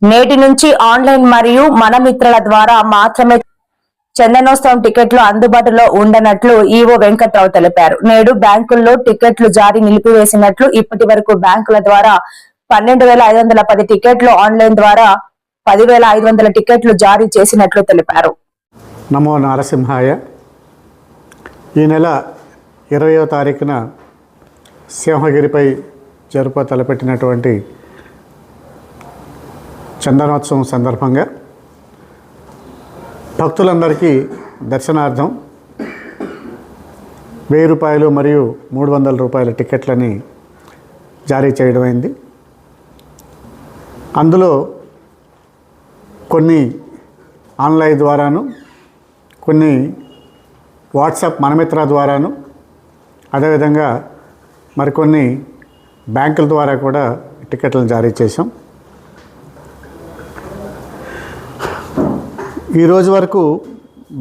నేటి నుంచి ఆన్లైన్ మరియు మన మిత్రుల ద్వారా మాత్రమే చందనోత్సవం టికెట్లు అందుబాటులో ఉండనట్లు ఈవో వెంకట్రావు తెలిపారు. నేడు బ్యాంకుల్లో టికెట్లు జారీ నిలిపివేసినట్లు, ఇప్పటి వరకు బ్యాంకుల ద్వారా 12,510 టికెట్లు, ఆన్లైన్ ద్వారా 10,500 టికెట్లు జారీ చేసినట్లు తెలిపారు. నమో నారసింహాయ. ఈ నెల 20వ తారీఖున సింహగిరిపై తలపెట్టినటువంటి చందనోత్సవం సందర్భంగా భక్తులందరికీ దర్శనార్థం 1000 రూపాయలు మరియు 300 రూపాయల టికెట్లని జారీ చేయడమైంది. అందులో కొన్ని ఆన్లైన్ ద్వారాను, కొన్ని వాట్సాప్ మనమిత్ర ద్వారాను, అదేవిధంగా మరికొన్ని బ్యాంకుల ద్వారా కూడా టికెట్లను జారీ చేశాం. ఈరోజు వరకు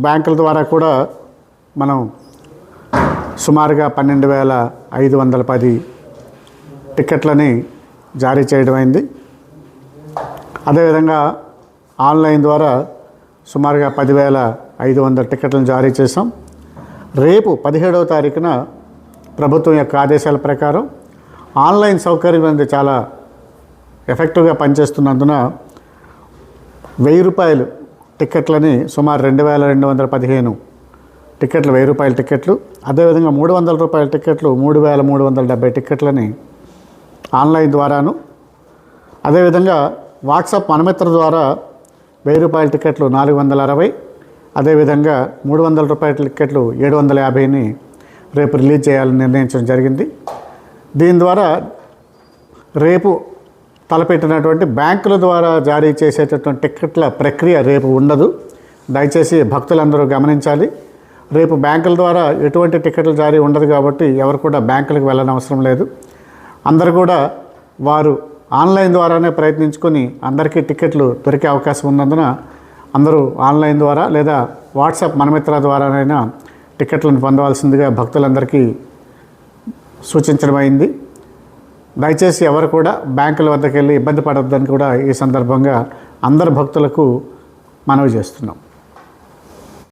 బ్యాంకుల ద్వారా కూడా మనం సుమారుగా 12,510 టికెట్లని జారీ చేయడమైంది. అదేవిధంగా ఆన్లైన్ ద్వారా సుమారుగా 10,500 టికెట్లను జారీ చేసాం. రేపు 17వ తారీఖున ప్రభుత్వం యొక్క ఆదేశాల ప్రకారం ఆన్లైన్ సౌకర్యం అనేది చాలా ఎఫెక్టివ్గా పనిచేస్తున్నందున 1000 రూపాయలు టికెట్లని సుమారు 2,215 టికెట్లు, 1000 రూపాయల టికెట్లు, అదేవిధంగా 300 రూపాయల టికెట్లు 3,370 టికెట్లని ఆన్లైన్ ద్వారాను, అదేవిధంగా వాట్సాప్ మనమిత్ర ద్వారా 1000 రూపాయల టికెట్లు 460, అదేవిధంగా 300 రూపాయల టికెట్లు 750ని రేపు రిలీజ్ చేయాలని నిర్ణయించడం జరిగింది. దీని ద్వారా రేపు తలపెట్టినటువంటి బ్యాంకుల ద్వారా జారీ చేసేటటువంటి టికెట్ల ప్రక్రియ రేపు ఉండదు. దయచేసి భక్తులందరూ గమనించాలి. రేపు బ్యాంకుల ద్వారా ఎటువంటి టికెట్లు జారీ ఉండదు కాబట్టి ఎవరు కూడా బ్యాంకులకు వెళ్ళనవసరం లేదు. అందరూ కూడా వారు ఆన్లైన్ ద్వారానే ప్రయత్నించుకొని అందరికీ టికెట్లు దొరికే అవకాశం ఉన్నందున అందరూ ఆన్లైన్ ద్వారా లేదా వాట్సాప్ మనమిత్ర ద్వారానైనా టికెట్లను పొందవలసిందిగా భక్తులందరికీ సూచించడమైంది. దయచేసి ఎవరు కూడా బ్యాంకుల వద్దకు వెళ్ళి ఇబ్బంది పడొద్దని కూడా ఈ సందర్భంగా అందరు భక్తులకు మనవి చేస్తున్నాం.